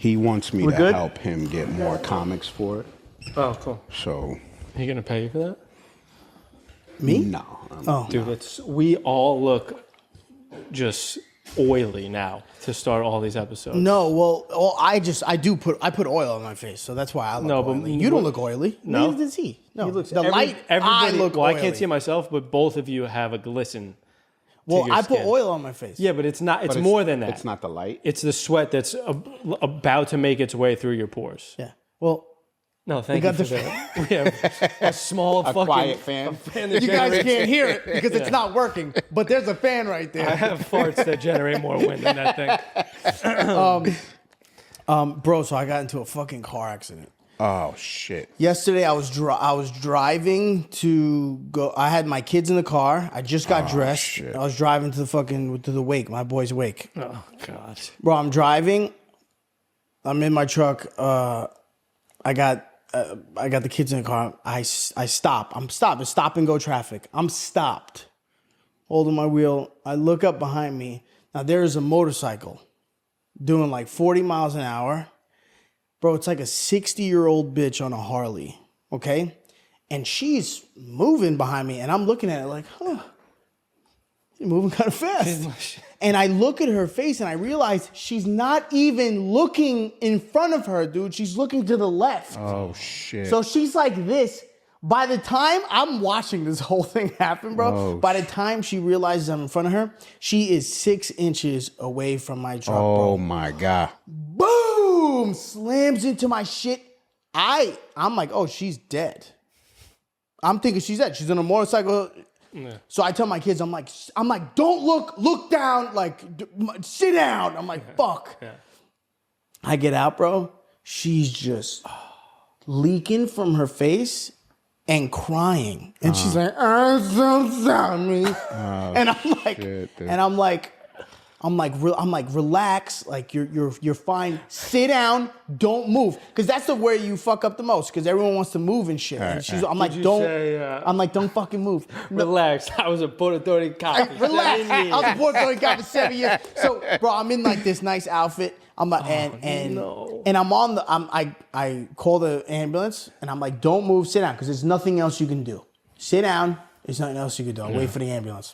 He wants me to help him get more comics for it. Oh, cool. So. Are you going to pay you for that? Me? No. Dude, we all look just oily now to start all these episodes. No, well, I put oil on my face, so that's why I look oily. You don't look oily. No. Neither does he. No. He looks, light, I look well, oily. I can't see it myself, but both of you have a glisten. Well, I put oil on my face. Yeah, but it's not. It's more than that. It's not the light. It's the sweat that's about to make its way through your pores. Yeah. Well, no, thank you for that. We have a small fucking quiet fan. You guys can't hear it because it's not working, but there's a fan right there. I have farts that generate more wind than that thing. Bro, so I got into a fucking car accident. Oh shit! Yesterday I was driving to go. I had my kids in the car. I just got dressed. Shit. I was driving to the wake, my boy's wake. Oh god, bro! I'm driving. I'm in my truck. I got the kids in the car. I stop. I'm stopped. It's stop and go traffic. I'm stopped. Holding my wheel. I look up behind me. Now there is a motorcycle doing like 40 miles an hour. Bro, it's like a 60-year-old bitch on a Harley, okay? And she's moving behind me, and I'm looking at it like, she's moving kind of fast. And I look at her face, and I realize she's not even looking in front of her, dude. She's looking to the left. Oh, shit. So she's like this. By the time I'm watching this whole thing happen, bro, by the time she realizes I'm in front of her, she is 6 inches away from my truck, bro. Oh, my God. Boom! Slams into my shit. I'm like, oh, she's dead. I'm thinking she's dead. She's on a motorcycle. Yeah. So I tell my kids, I'm like, don't look down, like, sit down. I'm like, fuck. Yeah. I get out, bro. She's just leaking from her face and crying. And she's like, I'm so sorry. And I'm like, shit, I'm like, relax. Like you're fine. Sit down. Don't move. Because that's the where you fuck up the most. Because everyone wants to move and shit. And I'm like, don't fucking move. Relax. I was a Puerto Rican cop. Relax. I was a Puerto Rican cop for 7 years. So, bro, I'm in like this nice outfit. I'm like, and I'm on I call the ambulance and I'm like, don't move, sit down, because there's nothing else you can do. Sit down. There's nothing else you can do. I'll wait for the ambulance.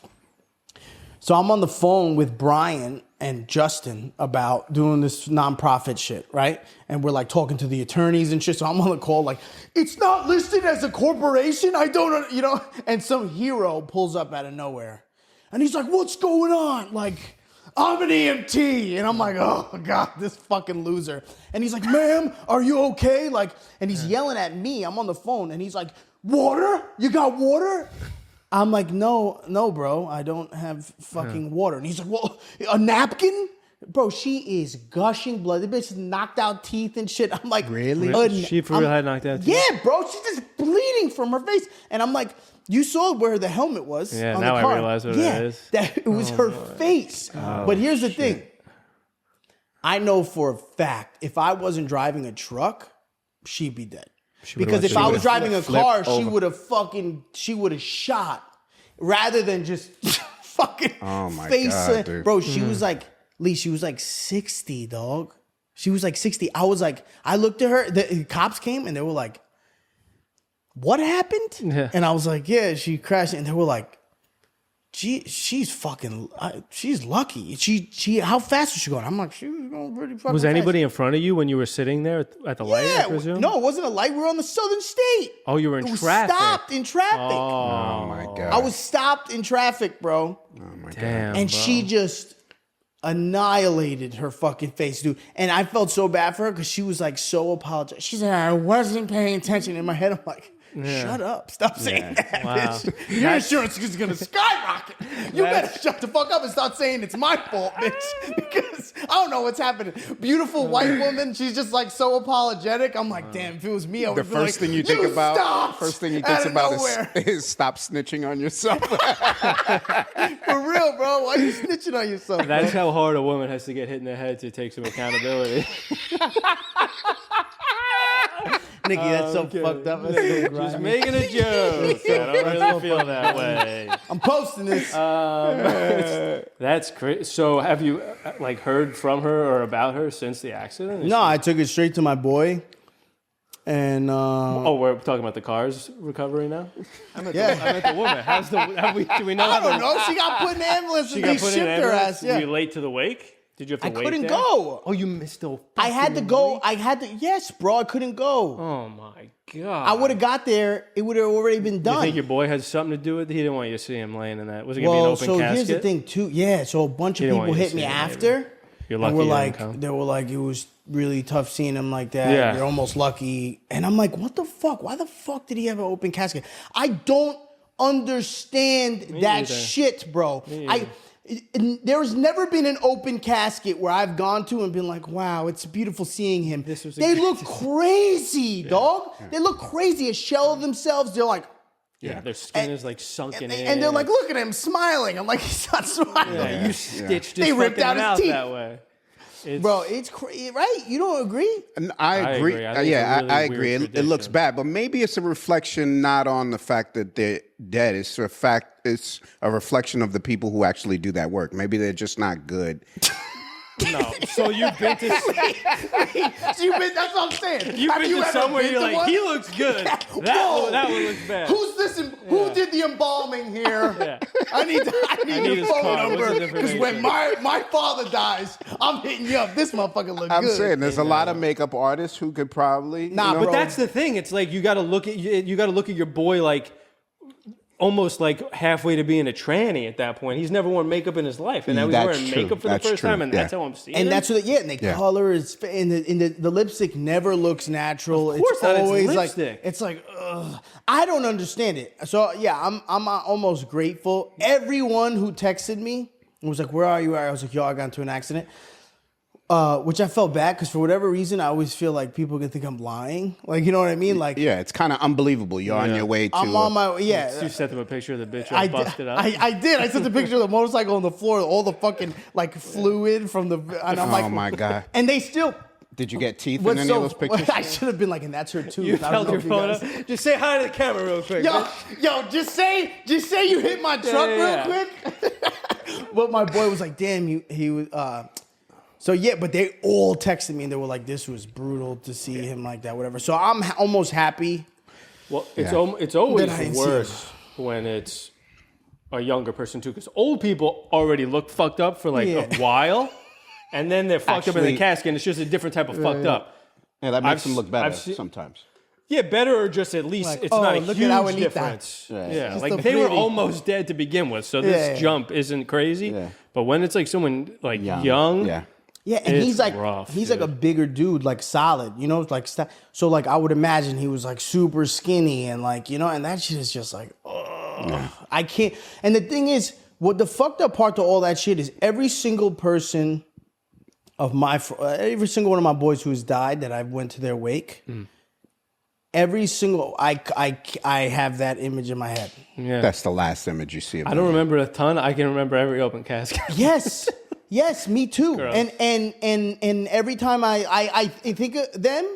So I'm on the phone with Brian and Justin about doing this nonprofit shit, right? And we're like talking to the attorneys and shit. So I'm on the call like, it's not listed as a corporation. I don't, and some hero pulls up out of nowhere. And he's like, what's going on? Like, I'm an EMT. And I'm like, oh God, this fucking loser. And he's like, ma'am, are you okay? Like, and he's yelling at me. I'm on the phone and he's like, water? You got water? I'm like, no, bro, I don't have fucking water. And he's like, well, a napkin? Bro, she is gushing blood. The bitch is knocked out teeth and shit. I'm like, really? She for real had knocked out teeth? Yeah, bro, she's just bleeding from her face. And I'm like, you saw where the helmet was on the car. I realize what it is. It was her face. But here's the thing. I know for a fact, if I wasn't driving a truck, she'd be dead. Because if I was driving a car, she would have shot rather than just fucking face. God, dude. Bro, she was like, Lee, she was like 60, dog. She was like 60. I looked at her, the cops came and they were like, what happened? Yeah. And I was like, yeah, she crashed. And they were like, she's lucky. She how fast was she going? I'm like, she was going pretty fucking Was anybody in front of you when you were sitting there at the light, I presume? No, it wasn't a light. We were on the Southern State. Oh, you were in traffic. Stopped in traffic. Oh my God. I was stopped in traffic, bro. Oh my God. Damn, and bro. she just annihilated her fucking face, dude. And I felt so bad for her because she was like so apologetic. She said, I wasn't paying attention. In my head, I'm like, shut up. Stop saying that, bitch. Your insurance is going to skyrocket. You better shut the fuck up and start saying it's my fault, bitch. Because I don't know what's happening. Beautiful white woman, she's just like so apologetic. I'm like, damn, if it was me, I would be like, first thing you think about is stop snitching on yourself. For real, bro. Why are you snitching on yourself? That's how hard a woman has to get hit in the head to take some accountability. Nikki, that's so fucked up. That's so Just grimy. making a joke. I don't really feel that way. I'm posting this. That's crazy. So have you like heard from her or about her since the accident? No, I took it straight to my boy. And Oh, we're talking about the car's recovery now? I meant the woman. Do we know I how don't know. She got put in the ambulance She and got they put in shipped an her ambulance? ass. Yeah. Were you late to the wake? Did you have to I wait couldn't there? go. Oh, you missed the I had to go. wake? I had to. Yes, bro. I couldn't go. Oh my god! I would have got there. It would have already been done. You think your boy had something to do with it? He didn't want you to see him laying in that. Was it gonna be an open so casket? here's the thing too. Yeah. So a bunch of He didn't people want you to hit me see him, after. maybe. You're lucky And were you didn't like, come. they were like, it was really tough seeing him like that. Yeah. You're almost lucky. And I'm like, what the fuck? Why the fuck did he have an open casket? I don't understand that neither. shit, bro. There's never been an open casket where I've gone to and been like, wow, it's beautiful seeing him. They look crazy, dog. Yeah. They look crazy. A shell of themselves. They're like, yeah, their skin is like sunken in. and they're like, look at him smiling. I'm like, he's not smiling. Yeah, you stitched They his ripped fucking out his mouth teeth. that way. Bro, it's crazy, right? You don't agree? I agree. I think it's a really I weird agree. It tradition. looks bad, but maybe it's a reflection not on the fact that they're dead. It's a reflection of the people who actually do that work. Maybe they're just not good. No. So you've been to That's what I'm saying. you've been to ever somewhere been you're to like, one? he looks good. Whoa. That one looks bad. Who's this? Who did the embalming here? Yeah. I need need your his phone card. What's number his because when information? my father dies, I'm hitting you up. This motherfucker look I'm good. saying there's a lot of makeup artists who could probably. Nah, But that's the thing. It's like you got to look at your boy like almost like halfway to being a tranny at that point. He's never worn makeup in his life, and now he's That's wearing true. makeup for That's the first true. time, and Yeah. that's how I'm seeing And him. that's what, and the color is, and the lipstick never looks natural. Of course it's not, it's always lipstick. like, it's like, ugh. I don't understand it. So yeah, I'm almost grateful. Everyone who texted me was like, "Where are you?" I was like, "Yo, I got into an accident." Which I felt bad because for whatever reason, I always feel like people can think I'm lying. Like, you know what I mean? Like, Yeah, it's kind of unbelievable. You're on your way to. I'm on my way. Yeah. You sent them a picture of the bitch all I busted up. I did. I sent the picture of the motorcycle on the floor, all the fucking like fluid from the. And I'm like, Oh my God. And they still. Did you get teeth in What's any so, of those pictures? I should have been like, and that's her too. You held your phone up. Just say hi to the camera real quick. Yo, just say you hit my truck real quick. But my boy was like, damn, he was. So yeah, but they all texted me and they were like, this was brutal to see him like that, whatever. So I'm almost happy. Well, it's Yeah. it's always That I didn't see worse when it's a younger person too, because old people already look fucked up for like a while, and then they're fucked up in the Actually- casket. And it's just a different type of fucked up. Yeah, that makes I've them look better I've seen- sometimes. Yeah, better or just at least Like, it's oh, not a look at huge how we need that. difference. Right. Yeah, Just like a they were pretty- almost dead to begin with, so this Yeah. jump isn't crazy. Yeah. But when it's like someone like young, Yeah. Yeah, and It's he's like rough, he's like a dude. bigger dude, like solid, you know, like so like I would imagine he was like super skinny and like, you know, and that shit is just like, I can't. And the thing is, what the fucked up part to all that shit is every single person of every single one of my boys who has died that I went to their wake, every single I have that image in my head. yeah. That's the last image you see of I them. don't remember a ton. I can remember every open casket. Yes. Yes, me too. Gross. And every time I think of them,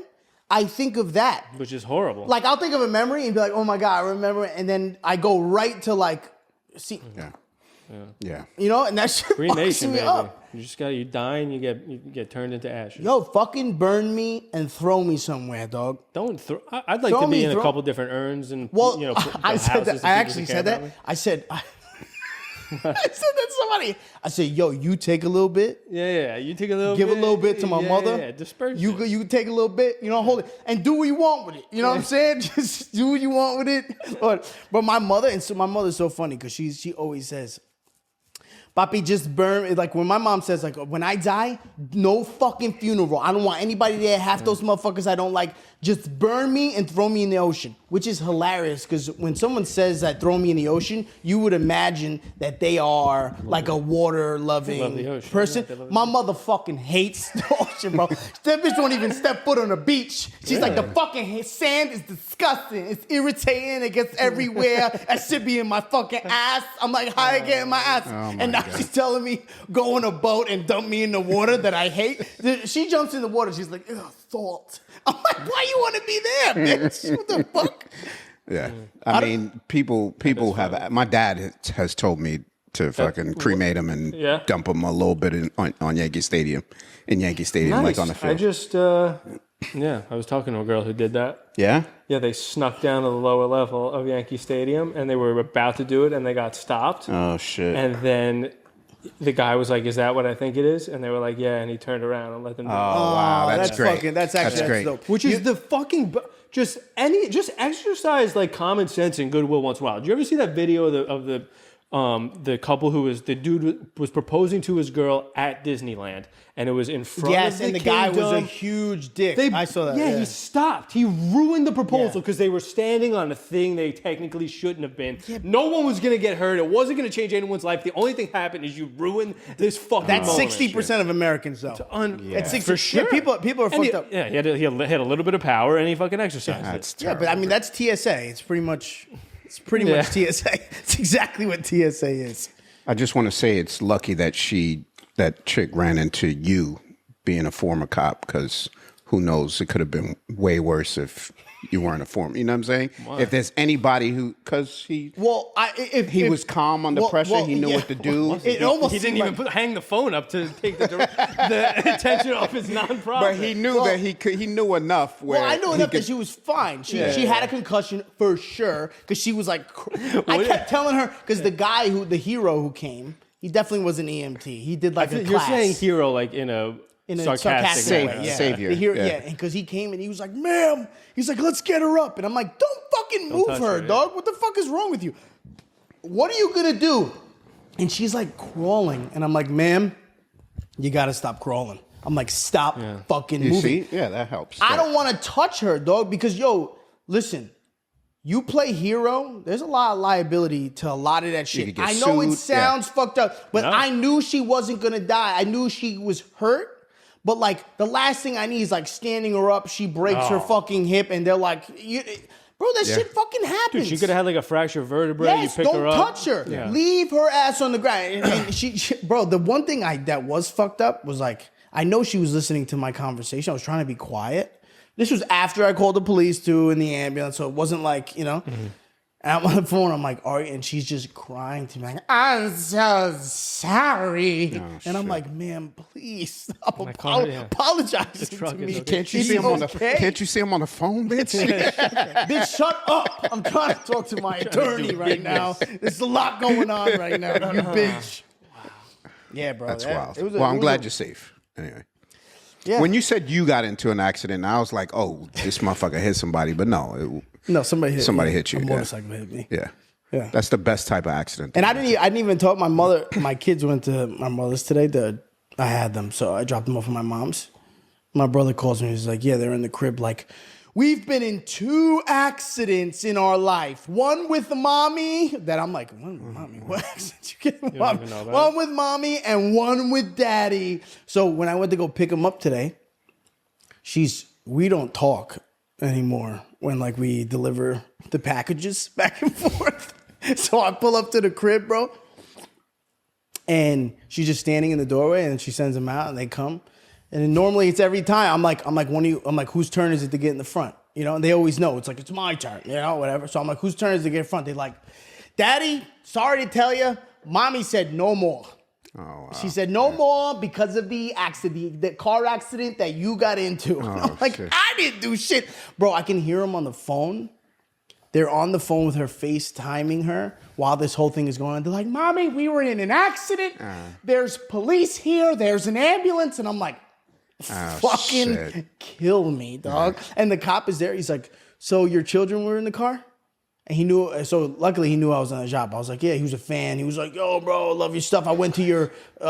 I think of that. Which is horrible. Like I'll think of a memory and be like, "Oh my god, I remember," it. And then I go right to like, see, Yeah. you know, and that shit fucks Cremation, me baby. up. You die and you get turned into ashes. Yo, fucking burn me and throw me somewhere, dog. Don't throw. I'd like Throw to be me, in a throw- couple different urns and Well, you know. I said houses that. of I people actually that care said about that. me. I said. I said that to somebody. I said, "Yo, you take a little bit, Yeah. You take a little. give bit, a little bit to my yeah, mother. Yeah, disperse. You it. you take a little bit, you know, hold it, and do what you want with it. You know what I'm saying? Just do what you want with it. But my mother, and so my mother's so funny because she always says, "Papi, just burn." Like when my mom says, like, when I die, no fucking funeral. I don't want anybody there. Half those motherfuckers I don't like. Just burn me and throw me in the ocean, which is hilarious because when someone says that throw me in the ocean, you would imagine that they are like a water loving Love the ocean. person. Yeah, they love the My mother fucking hates the ocean, bro. That bitch won't even step foot on the beach. She's like, the fucking sand is disgusting. It's irritating. It gets everywhere. That should be in my fucking ass. I'm like, how I get in my ass? And now she's telling me go on a boat and dump me in the water that I hate. She jumps in the water. She's like, ugh, salt. I'm like, why you want to be there, bitch? What the fuck? Yeah. I mean, people have. My dad has told me to fucking cremate him and dump him a little bit on Yankee Stadium, Nice. like on the field. I just, I was talking to a girl who did that. Yeah? Yeah, they snuck down to the lower level of Yankee Stadium, and they were about to do it, and they got stopped. Oh, shit. And then the guy was like, "Is that what I think it is?" And they were like, "Yeah." And he turned around and let them do it. Oh, wow. That's great. That's great. dope. Which is the fucking just exercise like common sense and goodwill once in a while. Did you ever see that video of the couple who was the dude was proposing to his girl at Disneyland, and it was in front of the and the guy was a kingdom. huge dick. I saw that. Yeah, he stopped. He ruined the proposal because they were standing on a thing they technically shouldn't have been. Yeah. No one was gonna get hurt. It wasn't gonna change anyone's life. The only thing happened is you ruined this fucking. That's moment. 60% of Americans, though. It's 60, for sure. Yeah, people are fucked up. Yeah, he had a little bit of power, and he fucking exercised it. That's Yeah, but I mean that's TSA. It's pretty much TSA. It's exactly what TSA is. I just want to say it's lucky that that chick ran into you being a former cop, because who knows, it could have been way worse if you weren't a former. You know what I'm saying? Why? If there's anybody because he was calm under pressure, he knew what to do. He didn't even hang the phone up to take the attention off his nonprofit. But he knew that he knew enough. Where I knew enough that she was fine. She had a concussion for sure, because she was like, I kept telling her, because the hero who came, he definitely was an EMT. He did like a class. You're saying hero like in a sarcastic way. Savior. The hero, because he came and he was like, ma'am, he's like, let's get her up. And I'm like, don't fucking move her, dog. What the fuck is wrong with you? What are you gonna do? And she's like crawling. And I'm like, ma'am, you gotta stop crawling. I'm like, stop fucking moving. See? Yeah, that helps. I don't want to touch her, dog, because, listen, you play hero, there's a lot of liability to a lot of that shit. I know it sounds fucked up, but I knew she wasn't going to die. I knew she was hurt, but, like, the last thing I need is, like, standing her up, she breaks her fucking hip, and they're like, bro, that shit fucking happens. Dude, she could have had, like, a fractured vertebrae. Yes, you pick her up. don't touch her. Yeah. Leave her ass on the ground. And she, bro, the one thing that was fucked up was, like, I know she was listening to my conversation. I was trying to be quiet. This was after I called the police too in the ambulance, so it wasn't like, And I'm on the phone, I'm like, all right, and she's just crying to me, like, I'm so sorry. And I'm like, ma'am, please stop apologizing to me. Can't you see him on the phone, bitch? Bitch, shut up. I'm trying to talk to my attorney right now. There's a lot going on right now, you bitch. Wow. Yeah, bro. That's wild. I'm glad you're safe. Anyway. Yeah. When you said you got into an accident, I was like, "Oh, this motherfucker hit somebody," but no, somebody hit you. A motorcycle hit me. Yeah, that's the best type of accident. And I didn't even talk. My mother, my kids went to my mother's today. I had them, so I dropped them off at my mom's. My brother calls me. He's like, "Yeah, they're in the crib. Like, we've been in 2 accidents in our life. One with mommy." That I'm like, "One with mommy? What accident you get? One with mommy and one with daddy." So when I went to go pick them up today, we don't talk anymore when like we deliver the packages back and forth. So I pull up to the crib, bro, and she's just standing in the doorway, and she sends them out, and they come. And then normally it's every time. I'm like, whose turn is it to get in the front? And they always know. It's like, it's my turn, whatever. So I'm like, whose turn is it to get in front? They're like, Daddy, sorry to tell you, mommy said no more. Oh, wow. She said no more because of the accident, the car accident that you got into. I'm like, shit. I didn't do shit. Bro, I can hear them on the phone. They're on the phone with her, FaceTiming her while this whole thing is going on. They're like, Mommy, we were in an accident. There's police here. There's an ambulance. And I'm like, fucking kill me, dog. And the cop is there. He's like, so your children were in the car? And he knew, so luckily he knew I was on the job. I was like, yeah, he was a fan. He was like, yo, bro, I love your stuff. I went to your he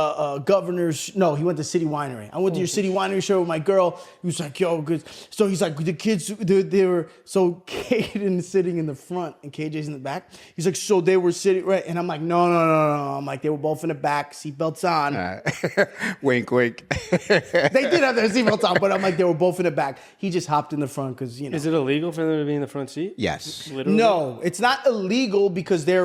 went to City Winery. I went to your City Winery show with my girl. He was like, yo, good. So he's like, the kids, they were, so Caden's sitting in the front and KJ's in the back. He's like, so they were sitting, right? And I'm like, no. I'm like, they were both in the back, seatbelts on. Wink, wink. They did have their seatbelts on, but I'm like, they were both in the back. He just hopped in the front because, Is it illegal for them to be in the front seat? Yes. Literally? No. No, it's not illegal because they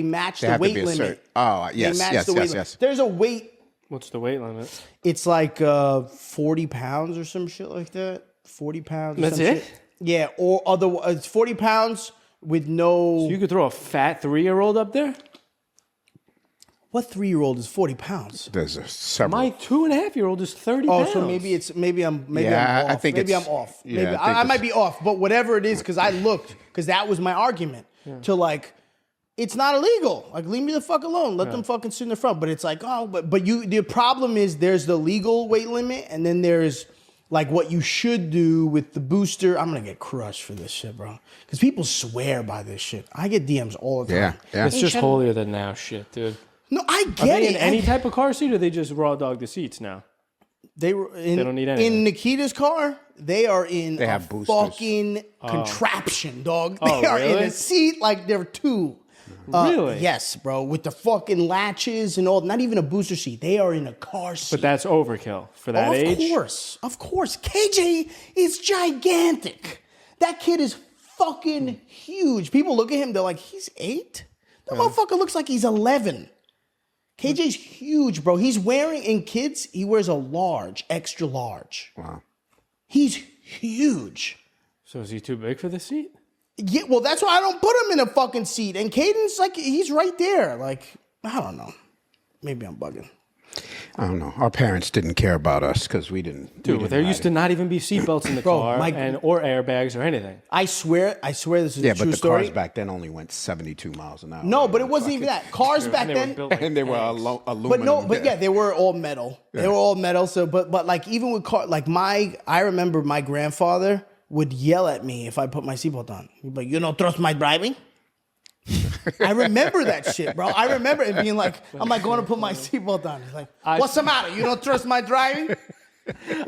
match They the have to weight be a limit. certain. Oh, yes, They match yes, the weight yes, limit. yes. There's a weight. What's the weight limit? It's like 40 pounds or some shit like that. 40 pounds. Or That's some it? Shit. Yeah, or otherwise, it's 40 pounds with no. You could throw a fat 3-year-old up there? What 3-year-old is 40 pounds? There's several. My 2.5-year-old is 30 Oh, pounds. so maybe I'm Yeah, off. I think maybe it's- I'm off. yeah, Maybe I think I might it's- be off, but whatever it is, because I looked, because that was my argument to like, it's not illegal. Like, leave me the fuck alone. Let them fucking sit in the front. But it's like, oh, but you. The problem is there's the legal weight limit, and then there's like what you should do with the booster. I'm gonna get crushed for this shit, bro, because people swear by this shit. I get DMs all the time. Yeah. It's just holier than now shit, dude. No, I Are get they it. in any type of car seat, or they just raw dog the seats now? They were in, They don't need anything. in Nikita's car. They are in They a have boosters. fucking contraption, dog. They Oh, are in really? a seat like they're two. Really? Yes, bro. With the fucking latches and all. Not even a booster seat. They are in a car seat. But that's overkill for that of age. Of course. KJ is gigantic. That kid is fucking huge. People look at him. They're like, he's 8. That motherfucker looks like he's 11. KJ's huge, bro. He's wearing, in kids, he wears a large, extra large. Wow. He's huge. So is he too big for the seat? Yeah, well, that's why I don't put him in a fucking seat. And Caden's like, he's right there. Like, I don't know. Maybe I'm bugging. I don't know. Our parents didn't care about us because we didn't. Dude, there used to not even be seatbelts in the Bro, car or airbags or anything. I swear this is Yeah, a true but the story. cars back then only went 72 miles an hour. No, but it wasn't even that. Cars back And they were then. built like And they were tanks. aluminum. But no, but yeah, they were all metal. They were all metal. So, but like even with car, like I remember my grandfather would yell at me if I put my seatbelt on. He'd be like, "You don't trust my driving." I remember that shit, bro. I remember it being like, I'm like going to put my seatbelt on. He's like, "What's the matter? You don't trust my driving?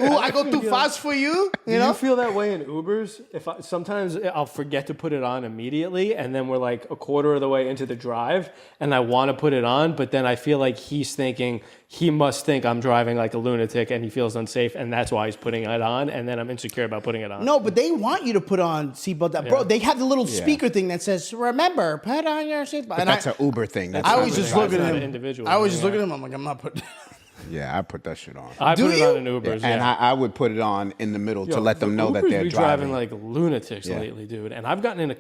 Ooh, I go too fast for you." You know? You feel that way in Ubers? Sometimes I'll forget to put it on immediately, and then we're like a quarter of the way into the drive, and I want to put it on, but then I feel like he must think I'm driving like a lunatic, and he feels unsafe, and that's why he's putting it on, and then I'm insecure about putting it on. No, but they want you to put on seatbelt. Bro, they have the little speaker thing that says, "Remember, put on your seatbelt." But that's an Uber thing. That's I not always really- just look at It's not him. an individual I always thing, just look at him. I'm like, I'm not putting. Yeah, I put that shit on. I Do put it you? on in Ubers, And yeah. I would put it on in the middle to let them know that Ubers they're be driving. like lunatics lately, dude. And I've gotten in a...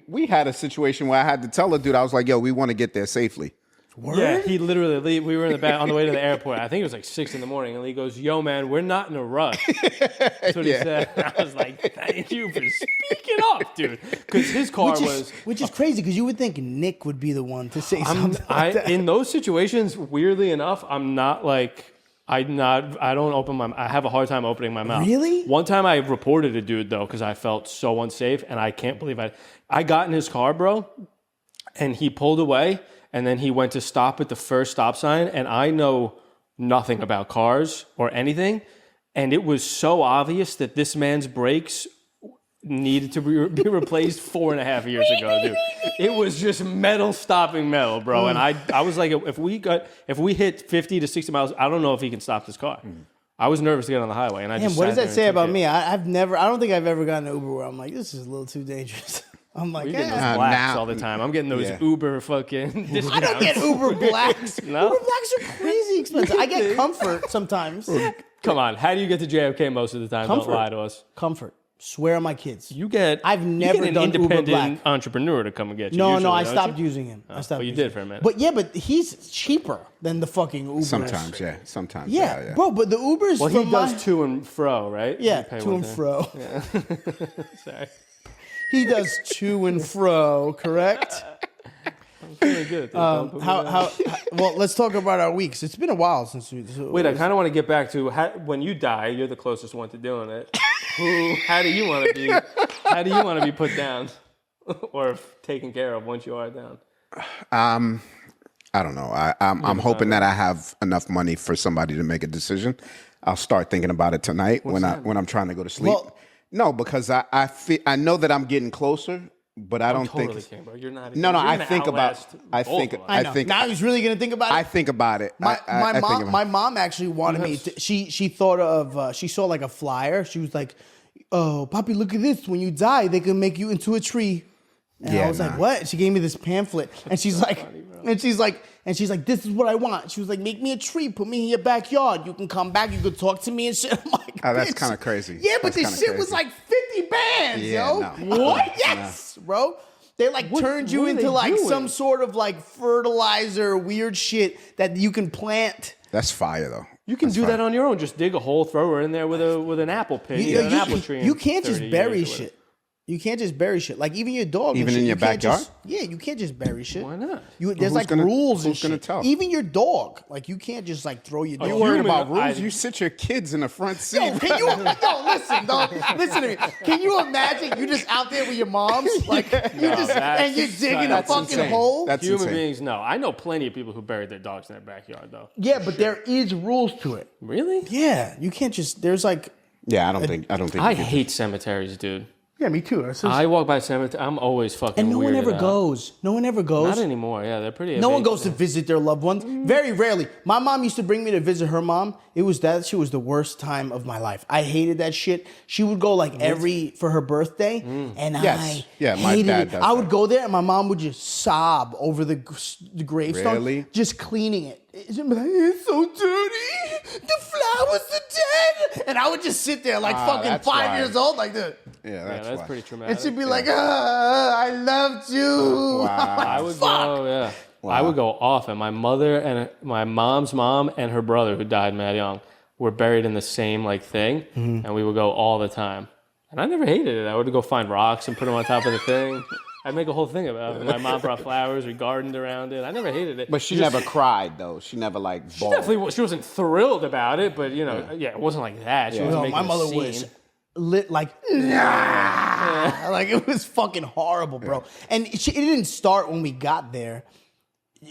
We had a situation where I had to tell a dude, I was like, yo, we want to get there safely. Yeah, he literally, we were in the back on the way to the airport. I think it was like 6 a.m. And he goes, "Yo, man, we're not in a rush." That's what he said. I was like, "Thank you for speaking up, dude." Because his car Which is crazy because you would think Nick would be the one to say something like that. in those situations, weirdly enough, I'm not like, I don't open my, I have a hard time opening my mouth. Really? One time I reported a dude though, because I felt so unsafe, and I can't believe I got in his car, bro, and he pulled away, and then he went to stop at the first stop sign, and I know nothing about cars or anything, and it was so obvious that this man's brakes needed to be replaced 4.5 years ago, dude. It was just metal stopping metal, bro. And I was like, if we hit 50 to 60 miles, I don't know if he can stop this car. I was nervous to get on the highway, and I Damn, just what sat does there that and say took about it. me? I don't think I've ever gotten an Uber where I'm like, this is a little too dangerous. I'm like, You're getting those eh. blacks now- all the time. I'm getting those Yeah. Uber fucking. I don't get Uber Blacks. No? Uber Blacks are crazy expensive. I get Comfort sometimes. Come on, how do you get to JFK most of the time? Comfort. Don't lie to us. Comfort. Swear on my kids. I've never an done Uber independent Black. entrepreneur to come and get you. No, usually, I don't stopped you? using him. I stopped. but you using did for a minute. But yeah, but he's cheaper than the fucking Uber. Sometimes, yeah. Sometimes. Yeah, bro. But the Ubers. Well, he from does my, to and fro, right? Yeah, You pay to one and thing. fro. Sorry. He does to and fro. Correct. Feeling good. Dude. Don't put me down. Well, let's talk about our weeks. It's been a while since we. Wait, I kind of want to get back to when you die. You're the closest one to doing it. How do you want to be? How do you want to be put down, or taken care of once you are down? I don't know. I'm hoping that I have enough money for somebody to make a decision. I'll start thinking about it tonight when I'm trying to go to sleep. Well- No, because I know that I'm getting closer, but I don't Totally think. can, bro. You're not. No, you're I gonna think about. outlast I both think. of us. I know. Now he's really gonna think about it. I think about it. My I think about my it. mom actually wanted me to, she thought of she saw like a flyer. She was like, "Oh, Papi, look at this. When you die, they can make you into a tree." And Yeah, I was like, what? She gave me this pamphlet, and she's like, this is what I want. She was like, make me a tree, put me in your backyard. You can come back, you can talk to me and shit. I'm like, Oh, that's bitch. kind of crazy. Yeah, but That's this kinda shit was crazy. like 50 bands, Yeah, yo. no. What? Yes, bro. They like turned you what are into they like doing? some sort of like fertilizer, weird shit that you can plant. That's fire though. You can do that on your own. Just dig a hole, throw her in there with an apple pin, an apple tree. You in can't just 30 bury years or shit. You can't just bury shit. Like even your dog. and Even shit, in you your can't backyard? you can't just bury shit. Why not? There's who's like gonna- rules and who's gonna shit. tell? Even your dog. Like you can't just like throw your dog. You You're worried worried about about- rules? I- You sit your kids in the front seat. Yo, can you listen to me. Can you imagine you just out there with your moms? Like you just that's- and you're digging a that's fucking insane. hole? That's Human insane. beings, no. I know plenty of people who buried their dogs in their backyard, though. Yeah, but there is rules to it. Really? Yeah. You can't just there's like Yeah, I don't think. I you can- hate cemeteries, dude. yeah, me too. I walk by cemetery. I'm always fucking. and no one weirded ever out. goes. No one ever goes. Not anymore. Yeah, they're pretty. No one evasive. goes to visit their loved ones. Very rarely. My mom used to bring me to visit her mom. That shit was the worst time of my life. I hated that shit. She would go like for her birthday, and Yes. I Yeah, my hated dad it. does I that. would go there, and my mom would just sob over the gravestone, Really? just cleaning it. She'd be like, "It's so dirty. The flowers are dead," and I would just sit there like fucking that's 5 why. years old, like this. Yeah, Yeah, that's, that's why. pretty traumatic. And she'd be like, "I loved you." I would go. Yeah. I would go off, and my mother and my mom's mom and her brother, who died mad young, were buried in the same like thing, and we would go all the time. And I never hated it. I would go find rocks and put them on top of the thing. I'd make a whole thing about it. My mom brought flowers. We gardened around it. I never hated it. But she never cried though. She never like bawled. Definitely, she wasn't thrilled about it, but it wasn't like that. She wasn't No, making my a mother scene. was lit like like it was fucking horrible, bro. And it didn't start when we got there.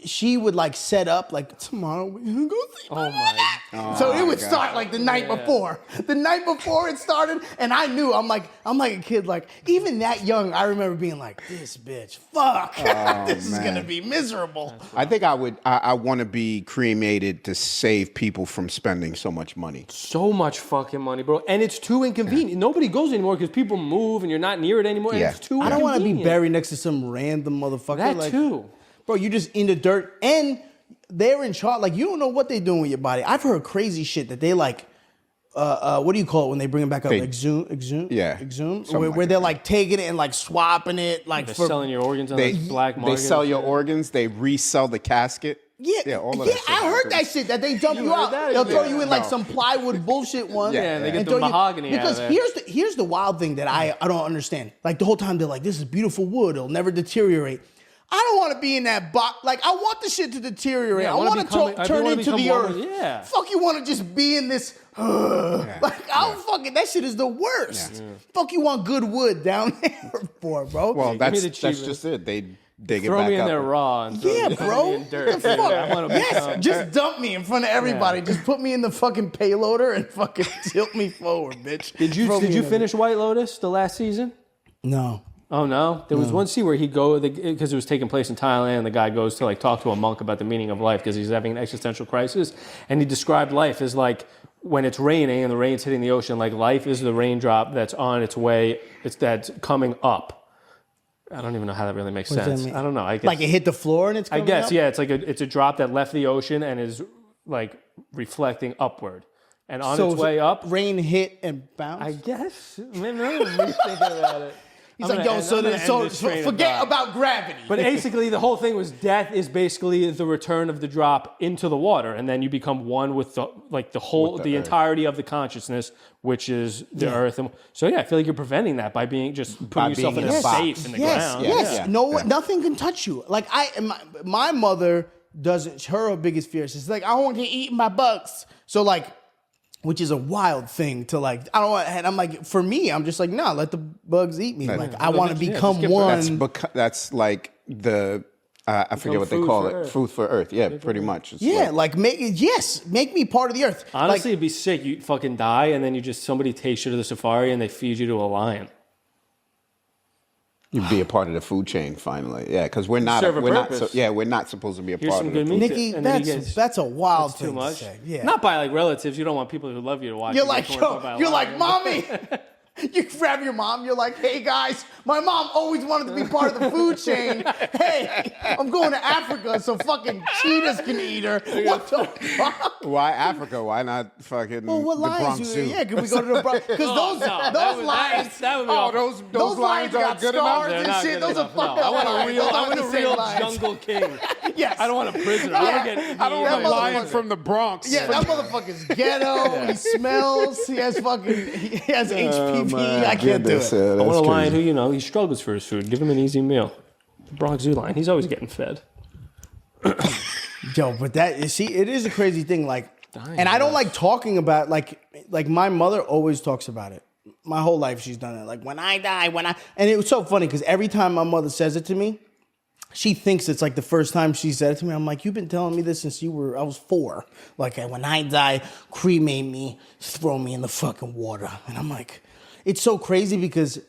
She would like set up like tomorrow we're gonna go see. Oh my! So it would start like the night before. The night before it started, and I knew I'm like a kid. Like even that young, I remember being like, "This bitch, fuck, this is man. gonna be miserable." I think I would. I want to be cremated to save people from spending so much money. So much fucking money, bro, and it's too inconvenient. Nobody goes anymore because people move, and you're not near it anymore. Yeah. And it's too. I don't want to be inconvenient. buried next to some random motherfucker. That like, too. Bro, you just in the dirt, and they're in charge. Like you don't know what they're doing with your body. I've heard crazy shit that they like. What do you call it when they bring it back up? They- Exhume. Yeah, Exhume. something Where, like where that. they're like taking it and like swapping it, like They're for selling your organs on They the black market. they sell and your shit. organs. They resell the casket. Yeah, all of that. shit I heard happens. that shit that they dump you heard out. that? They'll throw Yeah. you in like No. some plywood bullshit one. Yeah, and they get the throw you- mahogany out Because of there. here's the wild thing that I don't understand. Like the whole time they're like, "This is beautiful wood. It'll never deteriorate." I don't want to be in that box. Like I want the shit to deteriorate. Yeah, I I wanna want to become- I turn wanna into become the one earth. with- yeah. Fuck you want to just be in this. Like I don't fucking. That shit is the worst. Fuck you want good wood down there for, bro. Well, me that's the that's cheapest. just it. They dig it Throw back me in up. there raw. And throw Yeah, me bro. in dirt. What the fuck? I wanna Yes, become- just dump me in front of everybody. Just put me in the fucking payloader and fucking tilt me forward, bitch. Did you Throw me in finish White Lotus the last season? No. Oh no! There was one scene where he because it was taking place in Thailand. The guy goes to like talk to a monk about the meaning of life because he's having an existential crisis, and he described life as like when it's raining and the rain's hitting the ocean. Like life is the raindrop that's on its way. That's coming up. I don't even know how that really makes does that sense. mean? I don't know. I guess, Like it hit the floor and it's I coming guess up? yeah. It's like it's a drop that left the ocean and is like reflecting upward, and on So its way up. rain hit and bounced. I guess. Man, I'm thinking about it. He's like, yo, so forget about gravity. But basically, the whole thing was death is basically the return of the drop into the water, and then you become one with the earth. entirety of the consciousness, which is the earth. And so yeah, I feel like you're preventing that by being putting By yourself being in in a a box. safe in the yes, ground. yes. Yeah. No, nothing can touch you. Like my mother doesn't. Her biggest fear is like I don't want to get eaten by bugs. So like, which is a wild thing to like. I don't want. And I'm like, for me, I'm just like, no, let the bugs eat me. Like I want to yeah, become just get one. That's like the I forget what they food call for it. earth. Food for earth. Yeah, pretty much. It's Yeah, like- like make me part of the earth. Honestly, it'd be sick. You fucking die, and then somebody takes you to the safari, and they feed you to a lion. you'd be a part of the food chain finally. Yeah, because we're not. Serve a We're not. purpose. We're not supposed to be a Here's part some of the good food meat. Nikki, And then he gets- that's a wild Too thing much. to say. Yeah, Not by like relatives. You don't want people who love you to watch. you're you like, get torn apart by yo, a you're lion. like, mommy, You grab your mom, you're like, hey guys, my mom always wanted to be part of the food chain. Hey, I'm going to Africa so fucking cheetahs can eat her. What the fuck? Why Africa? Why not fucking Well, what the Bronx lions? Zoo? Yeah, can we go to the Bronx? Because those lions, that would be those lions got aren't good scars enough. and shit. Those are fucking I want a lions. real, Those I aren't want a the same real lions. jungle king. Yes. I don't want a prisoner. Yeah. I want to get. I don't want That a lion motherfucker- from the Bronx. Yeah, that motherfucker's ghetto. He smells. He has HPV. I can't do it. I want a lion who, he struggles for his food. Give him an easy meal. The Bronx Zoo lion, he's always getting fed. Yo, but it is a crazy thing. Like, and I don't like talking about like my mother always talks about it. My whole life she's done it. Like when I die, and it was so funny because every time my mother says it to me, she thinks it's like the first time she said it to me. I'm like, you've been telling me this since I was 4. Like, when I die, cremate me, throw me in the fucking water. And I'm like, it's so crazy because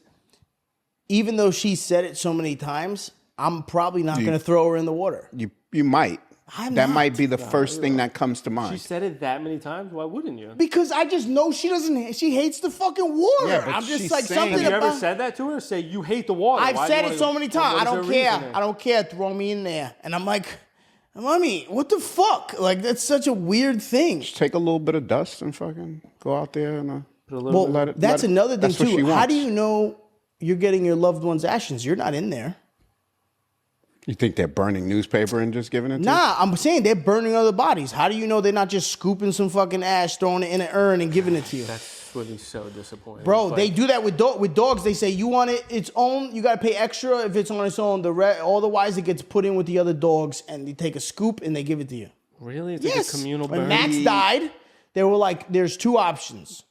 even though she said it so many times, I'm probably not going to throw her in the water. You might. I'm that not. might be the first thing that comes to mind. She said it that many times? Why wouldn't you? Because I just know she hates the fucking water. Yeah, but I'm just she's like saying- something Have you about. ever said that to her? Say, you hate the water. I've Why do you said it wanna- so many times. what I is don't her care. reasoning? I don't care. Throw me in there. And I'm like, Mommy, what the fuck? Like, that's such a weird thing. Just take a little bit of dust and fucking go out there and Well, let it. that's another thing that's what she too. How wants. do you know you're getting your loved one's ashes? You're not in there. You think they're burning newspaper and just giving it to you? Nah, I'm saying they're burning other bodies. How do you know they're not just scooping some fucking ash, throwing it in an urn, and giving it to you? That's would be so disappointing. Bro, It's they like- do that with dogs. They say you want it its own. You gotta pay extra if it's on its own. Otherwise, it gets put in with the other dogs, and they take a scoop and they give it to you. Really? It's Yes. like a communal When burn? Max died, they were like, "There's 2 options.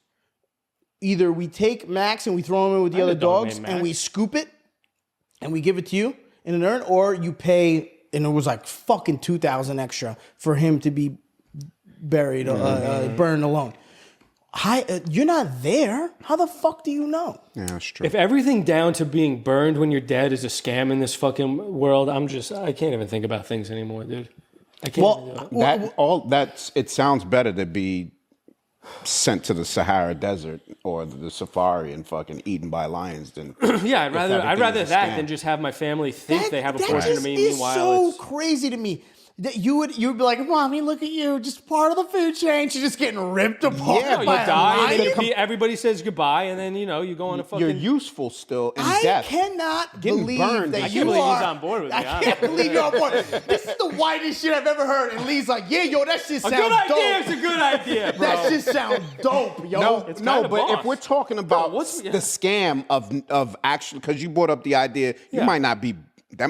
Either we take Max and we throw him in with the I had other a dog dogs, named and we Max. scoop it, and we give it to you in an urn, or you pay." And it was like fucking $2,000 extra for him to be buried, burned alone. You're not there. How the fuck do you know? Yeah, that's true. If everything down to being burned when you're dead is a scam in this fucking world, I can't even think about things anymore, dude. I can't even do it. It sounds better to be sent to the Sahara Desert or the safari and fucking eaten by lions than Yeah, I'd rather everything is a that scam. than just have my family think they have a that portion just of me. is Meanwhile, so it's crazy to me. That you would be like, Mommy, look at you, just part of the food chain. She's just getting ripped apart. you by a die, and lion. then everybody says goodbye, and then you go on a fucking. You're useful still in I death. cannot Getting believe burned that is- you I can't believe are. he's on board with me, I can't honestly. believe you're on board. This is the whitest shit I've ever heard. And Lee's like, yeah, yo, that shit a sounds good idea dope. is a good idea, bro. That shit sounds dope, yo. No, It's no, kinda but boss. if we're talking about what's- the scam of actually, because you brought up the idea, Yeah. that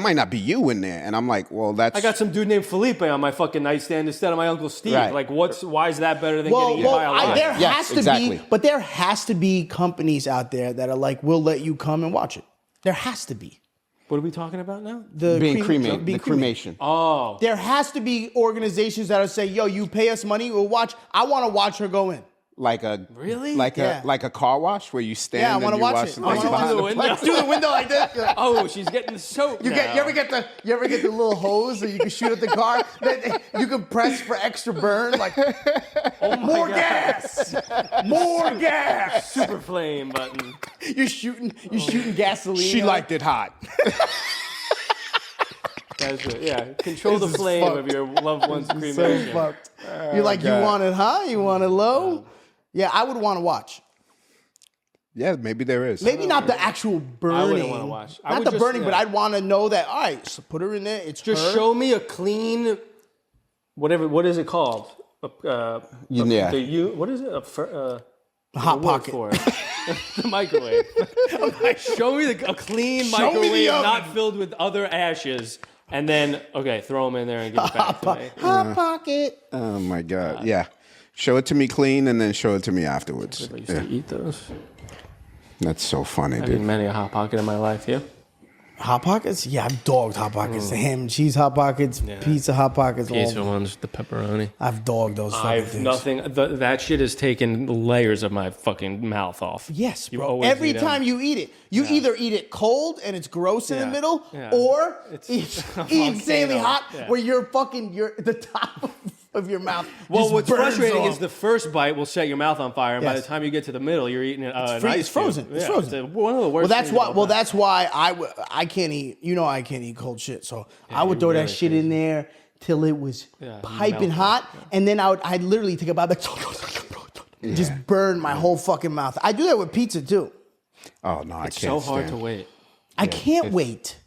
might not be you in there, and I'm like, well, that's I got some dude named Felipe on my fucking nightstand instead of my Uncle Steve. Right. Like, why is that better than Well, getting eaten by a lion? there Yes, has to exactly. be, but there has to be companies out there that are like, we'll let you come and watch it. There has to be. What are we talking about now? being cremated, being the cremation. Oh, There has to be organizations that are say, yo, you pay us money, we'll watch. I want to watch her go in. Like a Really? Yeah. like a car wash where you stand Yeah, I and want to you watch watch it. the I thing wanna behind watch the it. plate. Through the window like this. You're like, oh, she's getting the soap. You ever get the little hose that you can shoot at the car that you can press for extra burn? Like, more gas, more gas. super flame button. You're shooting gasoline. She on liked it hot. That's it. Yeah, control the This is flame fucked. of your loved one's So cremation. fucked. You're like, you God. want it high, you want it low. Yeah, I would want to watch. Yeah, maybe there is. Maybe not the actual burning. wanna watch. I Not would the just- burning, but yeah. I'd want to know that. All right, so put her in there. It's Just her. show me a clean, whatever. What is it called? Yeah. What is it? A hot word pocket. for it. The microwave. Show me a clean Show me the microwave, oven. not filled with other ashes, and then throw them in there and give it back to me. Hot pocket. Oh my God. Yeah. Show it to me clean and then show it to me afterwards. I used Yeah. to eat those. That's so funny, I've dude. eaten many a hot pocket in my life. You? Hot pockets? Yeah, I've dogged hot pockets. The ham and cheese hot pockets, pizza hot pockets. Pizza all. ones, the pepperoni. I've dogged those fucking I've things. nothing. That shit has taken layers of my fucking mouth off. Yes, You bro. always Every eat 'em. time you eat it, you either eat it cold and it's gross in the Yeah. middle, Yeah. or It's it's a insanely volcano. hot Yeah. where you're the top of your mouth. Well, just what's burns frustrating off. is the first bite will set your mouth on fire, and by Yes. the time you get to the middle, you're eating an free- ice it's frozen. cube. It's Yeah, frozen. one of the worst. Well, that's things why. of all Well, time. that's why I can't eat. You know, I can't eat cold shit. So I would throw that really shit in there till it was piping melted. hot, and then I'd literally take a bite, just burn my whole fucking mouth. I do that with pizza too. Oh no, I It's can't. so hard stand. to wait. I can't wait.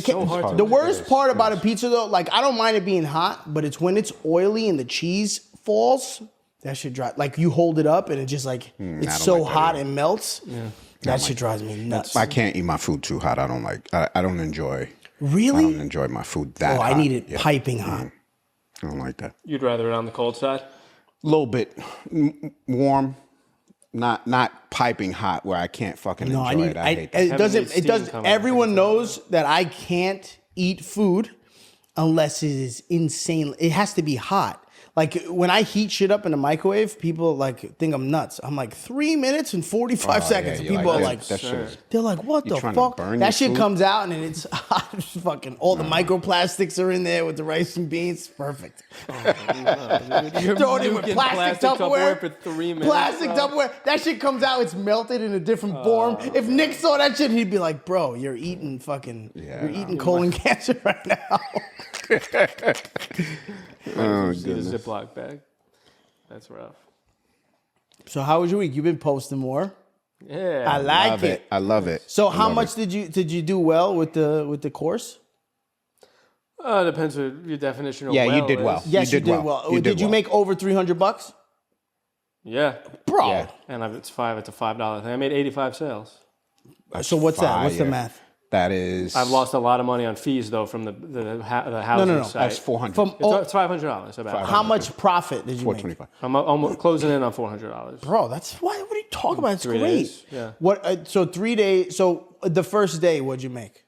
so hard to The wait. worst part about a pizza though, like I don't mind it being hot, but it's when it's oily and the cheese falls. That shit drive. Like you hold it up and it just like I it's don't so like that hot either. and melts. That shit drives me nuts. I can't eat my food too hot. I don't like. I don't enjoy. Really? I don't enjoy my food that Oh, hot. I need it Yeah. piping hot. I don't like that. You'd rather it on the cold side? A little bit warm, not piping hot where I can't fucking No, enjoy I need. it. I hate that. It Heavenly doesn't. It steam does. coming Everyone out. knows that I can't eat food unless it is insane. It has to be hot. Like when I heat shit up in the microwave, people like think I'm nuts. I'm like 3 minutes and 45 seconds. Yeah, And people are that- like, that shit is- they're like, what the trying to fuck? burn That your shit food? comes out and then it's hot. Fucking all the microplastics are in there with the rice and beans. Perfect. You're Throw it in with nuking plastic Tupperware. for 3 minutes. Plastic bro. Tupperware. That shit comes out. It's melted in a different form. If Nick saw that shit, he'd be like, "Bro, you're eating fucking. Yeah, you're no. eating colon cancer right now." Oh, See the Ziploc bag. That's rough. So how was your week? You've been posting more. Yeah. I like love it. it. I love it. So I how love much it. did you do well with the course? Depends on your definition of Yeah, you well did is. well. Yes, you did well. Did you well. make over $300, Yeah. bro? Yeah. And it's a $5 thing. I made 85 sales. So what's that? What's the Fire. math? That is. I've lost a lot of money on fees though from the housing no. site. That's 400. From It's $500 about. how much profit did you make? 425. I'm almost closing in on $400. Bro, that's why. What are you talking about? It's 3 great. days, yeah. What? So 3 days. So the first day, what'd you make?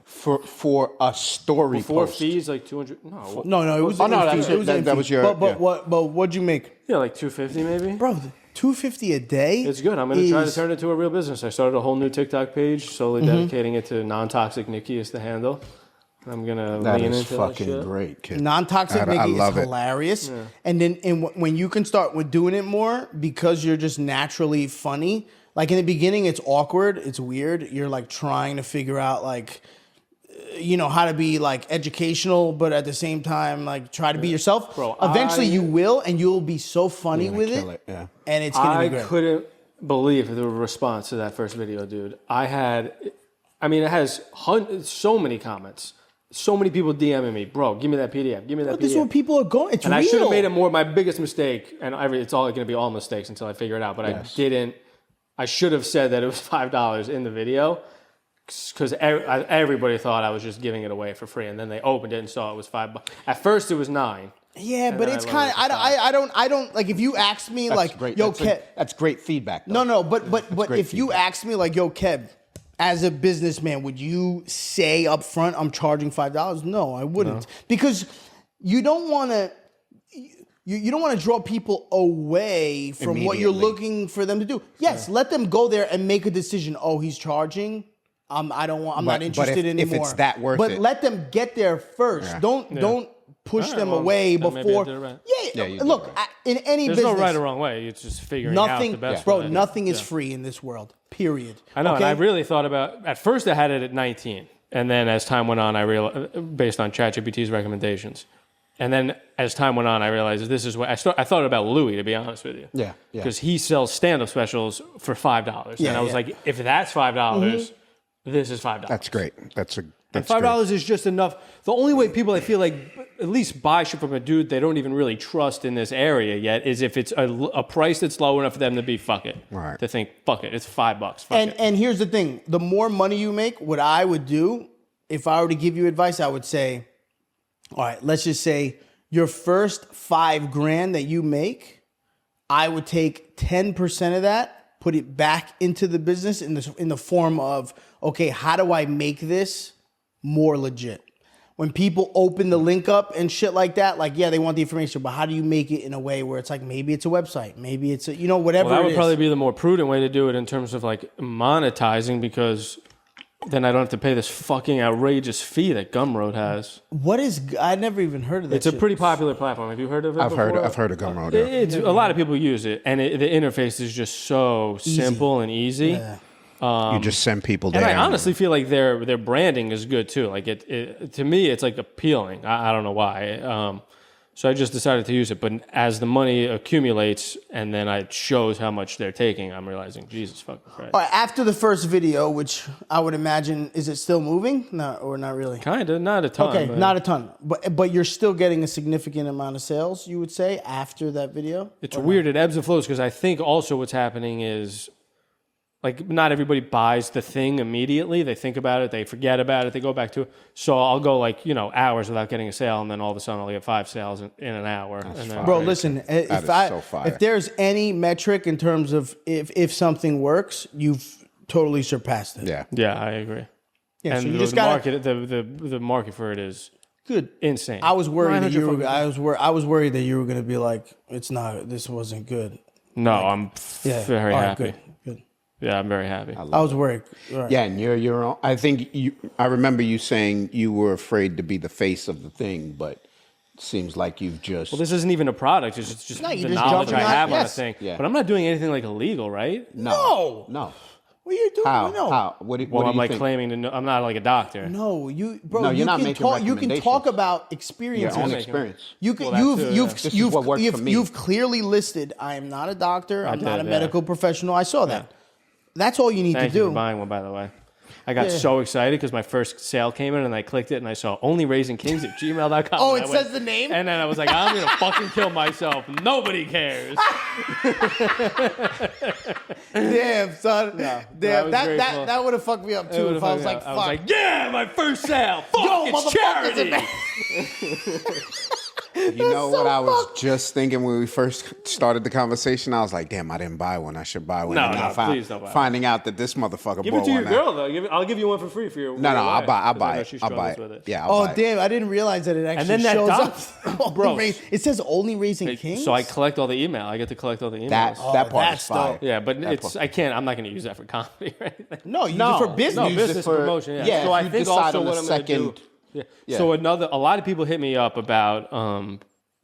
For a story Before post. fees, like 200. No. No, it was. Oh, no, in that's fee. it. It was That- in that fee. was your- But yeah. what'd you make, Yeah, like 250 maybe. bro? $250 a day. It's good. I'm going to try to is- turn it into a real business. I started a whole new TikTok page, solely Mm-hmm. dedicating it to non-toxic Nikki is the handle. I'm going to That lean is into that fucking shit. great, kid. Non-toxic I Nikki love is it. hilarious. And then when you can start with doing it more because you're just naturally funny. Like in the beginning, it's awkward. It's weird. You're like trying to figure out like, how to be like educational, but at the same time, like try to be yourself. Bro, Eventually I- you will, and you'll be so funny with kill it. it, yeah. And it's going to I be great. couldn't believe the response to that first video, dude. It has so many comments. So many people DMing me, bro, give me that PDF. Give me that But PDF. this is what people are going. It's And real. I should have made it more. My biggest mistake, and it's all going to be all mistakes until I figure it out. But Yes. I didn't. I should have said that it was $5 in the video, because everybody thought I was just giving it away for free, and then they opened it and saw it was $5. At first, it was $9. Yeah, but then it's I kind of. lowered it to I don't like if you ask me That's like, great. yo, That's, Kev. that's great feedback. Though. No, but great if you feedback. ask me like, yo, Kev, as a businessman, would you say up front I'm charging $5? No, I wouldn't, because you don't want to. You don't want to draw people away from what you're Immediately. looking for them to do. Yes, let them go there and make a decision. Oh, he's charging. I'm not But interested if anymore. it's that worth but it. let them get there first. Yeah. Don't push All right, them well, away then maybe I before. did it right. Yeah, you did look, it right. in any There's business, no right or wrong way. It's just figuring out nothing, the best bro. way. Nothing is Yeah. free in this world. Period. I know, Okay? and I really thought about. At first, I had it at 19, and then as time went on, I realized, based on ChatGPT's recommendations, and then as time went on, I realized this is what I thought about Louis, to be honest with you. Yeah. Because he sells stand-up specials for $5, Yeah, and I was yeah. like, if that's $5, this is $5. That's great. That's $5 is just enough. The only way people, I feel like, at least buy shit from a dude they don't even really trust in this area yet is if it's a price that's low enough for them to be fuck it. Right. To think, fuck it, it's $5. Fuck it. And here's the thing: the more money you make, what I would do if I were to give you advice, I would say, all right, let's just say your first $5,000 that you make, I would take 10% of that, put it back into the business in the form of, okay, how do I make this more legit? When people open the link up and shit like that, like, yeah, they want the information, but how do you make it in a way where it's like, maybe it's a website, maybe it's a, whatever Well, that it would is. probably be the more prudent way to do it in terms of like monetizing, because then I don't have to pay this fucking outrageous fee that Gumroad has. What is? I never even heard of that. It's a pretty popular platform. Have you heard of it? I've before? heard of Gumroad. It's, a lot of people use it, and the interface is just so simple and easy. Yeah. You just send people there. And I honestly feel like their branding is good too. Like it to me, it's like appealing. I don't know why. So I just decided to use it. But as the money accumulates and then it shows how much they're taking, I'm realizing, Jesus fucking Christ. All right, after the first video, which I would imagine, is it still moving? No, or not really? Kind of, not a ton. Okay, but not a ton. But you're still getting a significant amount of sales, you would say, after that video? It's weird. It ebbs and flows because I think also what's happening is, like, not everybody buys the thing immediately. They think about it, they forget about it, they go back to it. So I'll go hours without getting a sale, and then all of a sudden I'll get 5 sales in an hour. And then, Bro, listen, so fire. if there's any metric in terms of if something works, you've totally surpassed it. Yeah, I agree. Yeah, And so you the just got market, the market for it is good. insane. I was worried that 900 you were. fucking- I was worried that you were going to be like, it's not. This wasn't good. No, I'm very All right, happy. Good. Yeah, I'm very happy. I was worried. All right. Yeah, and you're your own. I think I remember you saying you were afraid to be the face of the thing, but it seems like you've just. Well, this isn't even a product. It's just No, the you're just knowledge jumping I on- have on the yes. thing. Yeah. But I'm not doing anything like illegal, right? No. What are you doing? How? No. How? What do, Well, what do I'm you like think? claiming to know. I'm not like a doctor. No, bro. No, you you're not can making talk. You can talk recommendations. about Your experiences. own making- experience. You can, Well, that too, yeah. This is what works for me. You've clearly listed. I am not a doctor. I'm not a did, medical professional. I saw that. That's all you need Thank to you do. for buying one, by the way. I got so excited because my first sale came in and I clicked it and I saw onlyraisingkings@gmail.com. Oh, and it I went- says the name? And then I was like, I'm going to fucking kill myself. Nobody cares. Damn, son. I Damn, was that grateful. would have fucked me up too if I was like, fuck. yeah, my first sale. Fuck, Yo, it's motherfuckers, charity. You know what I was just thinking when we first started the conversation? I was like, damn, I didn't buy one. I should buy one. No, And no, now please don't buy one. Finding out that this motherfucker Give bought it to your one. girl, though. I'll give you one for free for your No, your I'll wife, buy 'cause I know it. she I'll buy struggles with it. it. Yeah, I'll Oh buy it. damn! I didn't realize that it actually then that shows doc- up. Bro. It says only raising kings. So I collect all the email. I get to collect all the emails. That part that's is fire. dope. Yeah, but That it's part. I can't. I'm not going to use that for comedy or anything. No, use it for business. No, Use it business for- promotion. Yeah. yeah, So if I you think decide also on what the I'm going to do. second- Yeah. Yeah. So a lot of people hit me up about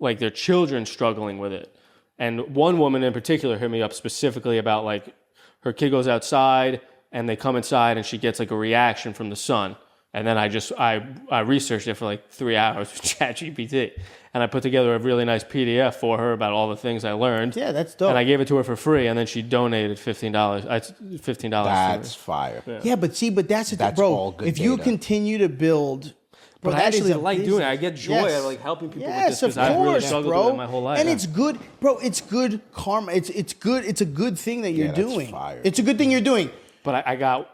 like their children struggling with it, and one woman in particular hit me up specifically about like her kid goes outside and they come inside and she gets like a reaction from the sun. And then I researched it for like 3 hours with ChatGPT, and I put together a really nice PDF for her about all the things I learned. Yeah, that's dope. And I gave it to her for free, and then she donated $15. $15. That's fire. Yeah, but that's the thing, That's bro. all good If you data. continue to build, bro, But I that is actually a like doing business. it. I get joy Yes. out of like helping people with Yes, this because of I've really course, struggled bro. with it my whole life. And it's good, bro. It's good karma. It's good. It's a good thing that you're Yeah, that's doing. fire. It's a good thing you're doing. But I got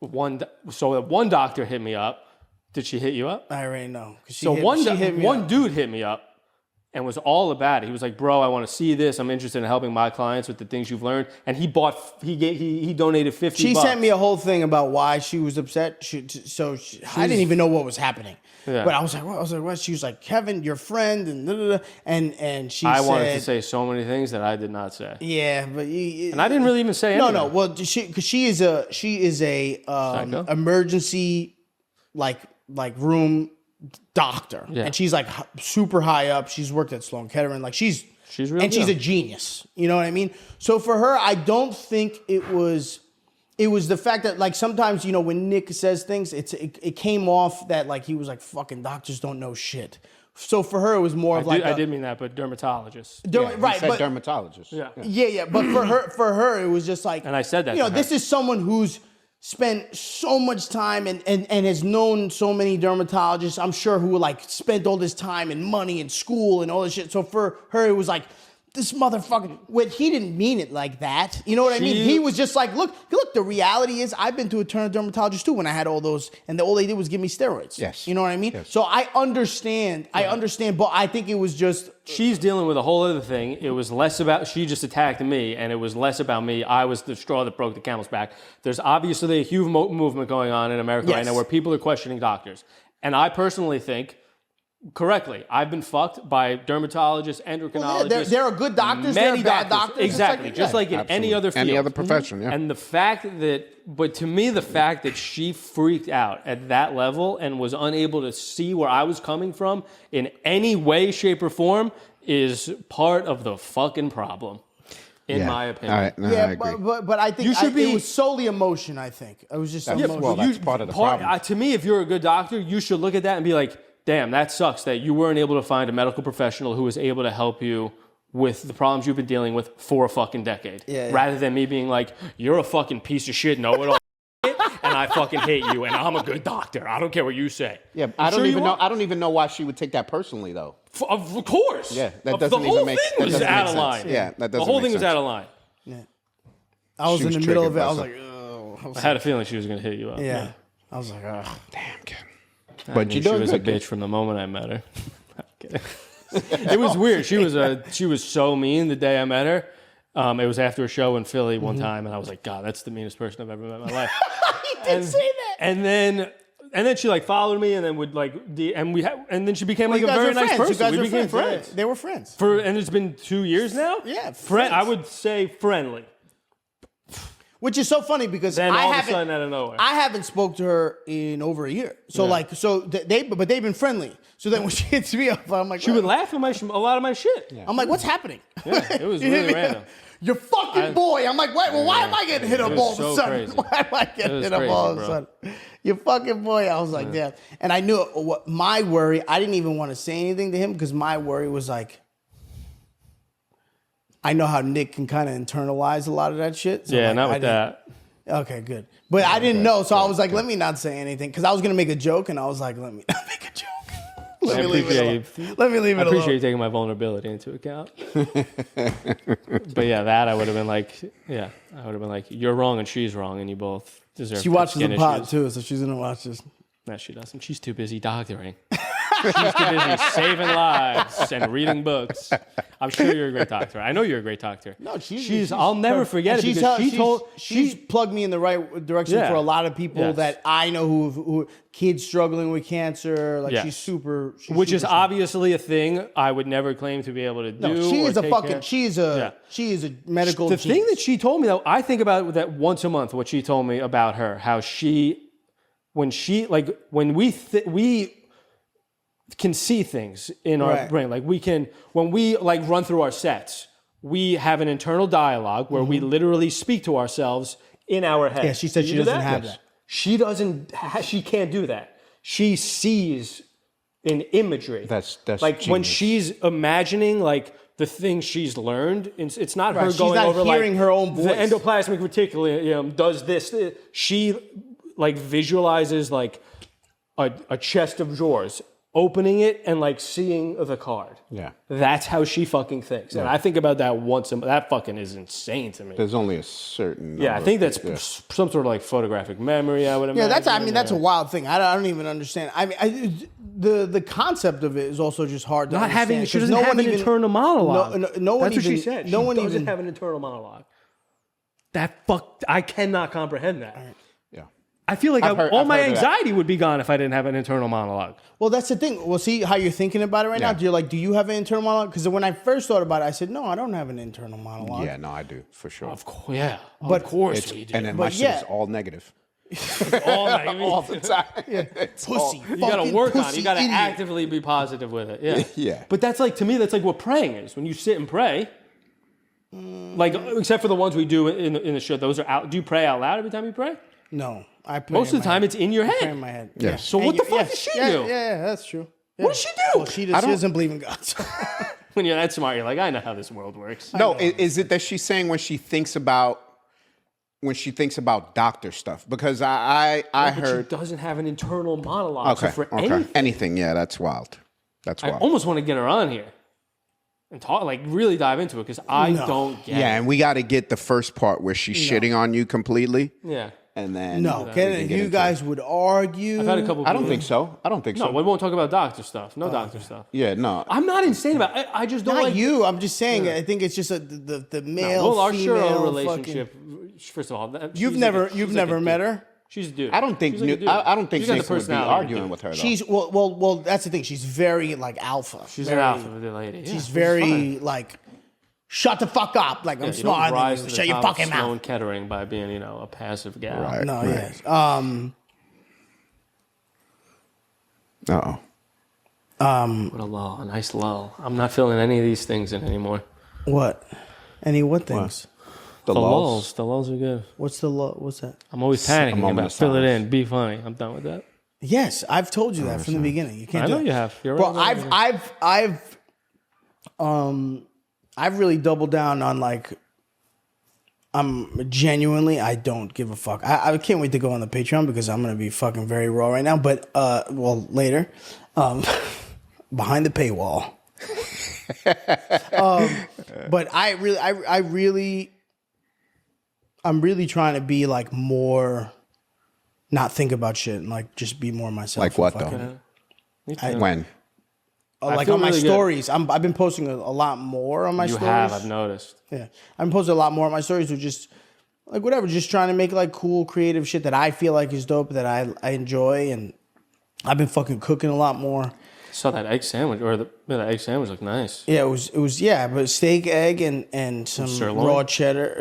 one. So one doctor hit me up. Did she hit you up? I already know. So one dude hit me up and was all about it. He was like, "Bro, I want to see this. I'm interested in helping my clients with the things you've learned." And he donated $50. She sent me a whole thing about why she was upset. I didn't even know what was happening. Yeah. But I was like, what? What? She was like, Kevin, your friend, and and she I said, wanted to say so many things that I did not say. yeah, but And I didn't really even say no, anything. no. Well, because she is a Psycho? emergency like room doctor, Yeah. and she's like super high up. She's worked at Sloan Kettering, like she's real and she's deal. a genius. You know what I mean? So for her, I don't think it was the fact that like sometimes when Nick says things, it came off that like he was like fucking doctors don't know shit. So for her, it was more of I did mean that, but dermatologists. right, He said but dermatologist. Yeah. yeah. But for her, it was just like, And I said that You know, to her. this is someone who's spent so much time and has known so many dermatologists. I'm sure who like spent all this time and money and school and all this shit. So for her, it was like, this motherfucker. When he didn't mean it like that. You know what I mean? He was just like, look. The reality is, I've been to a turn dermatologist too when I had all those, and all they did was give me steroids. Yes. You know what I mean? Yes. So I understand. I understand, but I think it was just. She's dealing with a whole other thing. It was less about, she just attacked me, and it was less about me. I was the straw that broke the camel's back. There's obviously a huge movement going on in America right Yes. now where people are questioning doctors. And I personally think correctly. I've been fucked by dermatologists, endocrinologists. There are good doctors, there are bad doctors. Exactly, just like in any other field. Any other profession, yeah. And the fact that, but to me, the fact that she freaked out at that level and was unable to see where I was coming from in any way, shape, or form is part of the fucking problem, in my opinion. All right. No, I agree. But I think it was solely emotion, I think. It was just emotion. Well, that's part of the problem. To me, if you're a good doctor, you should look at that and be like, damn, that sucks that you weren't able to find a medical professional who was able to help you with the problems you've been dealing with for a fucking decade. Rather than me being like, you're a fucking piece of shit, know-it-all, and I fucking hate you, and I'm a good doctor. I don't care what you say. Yeah, I don't even know why she would take that personally, though. Of course. Yeah, that doesn't even make sense. The whole thing was out of line. Yeah, that doesn't make sense. The whole thing was out of line. Yeah. I was in the middle of it. I was like, oh. I had a feeling she was going to hit you up. Yeah. I was like, oh. Damn, kid. But she was a bitch from the moment I met her. It was weird. She was so mean the day I met her. It was after a show in Philly one time, and I was like, God, that's the meanest person I've ever met in my life. He did say that. And then she like followed me, and then would like, and then she became like a very nice person. We became friends. Yeah, they were friends. And it's been 2 years now. Yeah, I would say friendly. Which is so funny because then all of a sudden out of nowhere, I haven't spoke to her in over a year. So but they've been friendly. So then when she hits me up, I'm like, she would laugh at a lot of my shit. Yeah. I'm like, what's happening? Yeah, it was really random. Your fucking boy. I'm like, wait, well, why am I getting hit up all of a sudden? Crazy. Why am I getting hit up all of a sudden? Your fucking boy. I was like, damn. And I knew what my worry. I didn't even want to say anything to him because my worry was like, I know how Nick can kind of internalize a lot of that shit. So not with that. Okay, good. But I didn't know, so I was like, let me not say anything. Because I was going to make a joke, and I was like, let me not make a joke. Let me leave it alone. I appreciate you taking my vulnerability into account. But yeah, that I would have been like, you're wrong and she's wrong, and you both deserve. She watches the pod too, so she's going to watch this. No, she doesn't. She's too busy doctoring. She's too busy saving lives and reading books. I'm sure you're a great doctor. I know you're a great doctor. No, I'll never forget it because she's plugged me in the right direction for a lot of people that I know who kids struggling with cancer. Like she's super. Which is obviously a thing I would never claim to be able to do. No, she is a fucking. She is a medical. The thing that she told me though, I think about that once a month. What she told me about her, how when we can see things in our brain. Like when we like run through our sets, we have an internal dialogue where we literally speak to ourselves in our head. Yeah, she said she doesn't have that. She she can't do that. She sees in imagery. That's like genius. when she's imagining like the things she's learned. It's not her She's going not over hearing like her own voice. The endoplasmic reticulum does this. She like visualizes like a chest of drawers, opening it and like seeing the card. Yeah. That's how she fucking thinks. And I think about that once a month. That fucking is insane to me. There's only a certain I think that's some sort of like photographic memory, I would imagine. That's a wild thing. I don't even understand. I mean, the concept of it is also just hard to understand. She doesn't have an internal monologue. No one that's even, what she said. No she one doesn't even have an internal monologue. I cannot comprehend that. I feel like all my anxiety would be gone if I didn't have an internal monologue. Well, that's the thing. Well, see how you're thinking about it right now? You're like, do you have an internal monologue? Because when I first thought about it, I said, no, I don't have an internal monologue. Yeah, no, I do, for sure. Of course, of course we do. And then my shit is all negative. all the time. Pussy. You got to work on it. You got to actively be positive with it. Yeah. But that's like, to me, that's like what praying is. When you sit and pray, like, except for the ones we do in the show, those are out. Do you pray out loud every time you pray? No, I pray. Most of the time, it's in your head. I pray in my head. Yeah. So what the fuck does she do? Yeah, that's true. Yeah. What does she do? Well, she doesn't believe in God. So. When you're that smart, you're like, I know how this world works. No, is it that she's saying when she thinks about doctor stuff? Because I heard she doesn't have an internal monologue. Okay. So for anything, yeah, that's wild. That's wild. I almost want to get her on here and talk, like really dive into it because I don't get it. Yeah, and we got to get the first part where she's shitting on you completely. Yeah. And then you guys would argue. I've had a couple. I don't think so. No, we won't talk about doctor stuff. No doctor stuff. Yeah, no. I'm not insane about it. I just don't Not like you. I'm just saying. I think it's just the male. Well, our female relationship. First of all, you've never met her. She's a dude. I don't think She's like a dude. I don't think She's got the Nick would be personality of a arguing dude. with her though. She's well. That's the thing. She's very like alpha. She's very, an alpha lady. Yeah, She's which is very fine. like, shut the fuck up. Like I'm You don't smarter rise than to you. the Shut your top of fucking Sloan mouth. Kettering by being, a passive gal. Right. No, Right. yes. Uh-oh. What a lull, a nice lull. I'm not feeling any of these things in anymore. What? What things? The The lulls. lulls are good. What's the what's that? I'm always panicking moment about of fill it silence. in, be funny. I'm done with that. Yes, I've told you that from the beginning. You can't I do know it. you have. You're Bro, right. I've really doubled down on like I'm genuinely I don't give a fuck. I can't wait to go on the Patreon because I'm gonna be fucking very raw right now. But later, behind the paywall. But I'm really trying to be like more, not think about shit and like just be more myself. Like what Fucking- though? Me too. When? Like feel on my really good. stories, I've been posting a lot more on my You stories. have, I've noticed. Yeah, I've been posting a lot more on my stories with just like whatever, just trying to make like cool, creative shit that I feel like is dope that I enjoy, and I've been fucking cooking a lot more. Saw that egg sandwich, that egg sandwich looked nice. Yeah, it was but steak, egg, and some Sirloin? raw cheddar,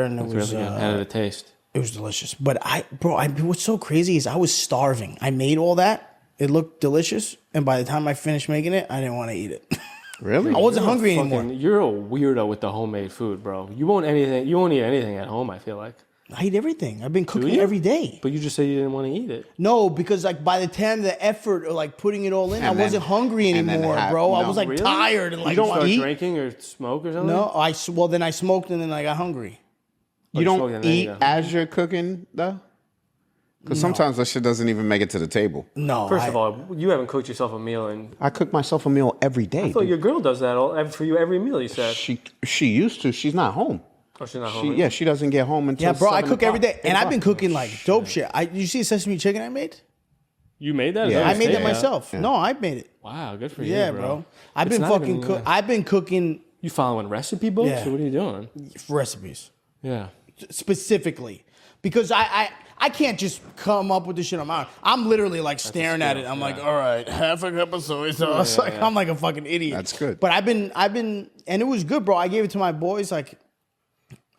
and it It's was really good. How did it taste? it was delicious. But what's so crazy is I was starving. I made all that. It looked delicious, and by the time I finished making it, I didn't want to eat it. Really? I wasn't hungry anymore. You're a weirdo with the homemade food, bro. You won't eat anything at home, I feel like. I eat everything. I've been cooking you? every day. But you just said you didn't want to eat it. No, because like by the time the effort of like putting it all in, I And then- wasn't hungry and then anymore, have- bro. I no. was like Really? tired and like You don't start eat. drinking or smoke or something? No, then I smoked and then I got hungry. You you don't smoking, then you eat go. as you're cooking though? Because sometimes that shit doesn't even make it to the table. No, First of all, you haven't cooked yourself a meal, and I cook myself a meal every day. I thought dude. your girl does that for you every meal. You said. She used to. She's not home. Oh, she's not home. She doesn't get home until yeah, bro, I 7 cook every o'clock, day, 8 and I've been o'clock. cooking like dope shit. You see the sesame chicken I made? You made that? Is Yeah. that I your made that steak? myself. No, I made it. Wow, good for you, Yeah, bro. bro. I've It's been not fucking even- I've been cooking You following recipe books? Yeah. Or what are you doing? recipes Yeah. specifically because I can't just come up with this shit on my own. I'm literally like staring at it. I'm like, all right, half a cup of soy sauce. I'm like a fucking idiot. That's good. But I've been, and it was good, bro. I gave it to my boys. Like,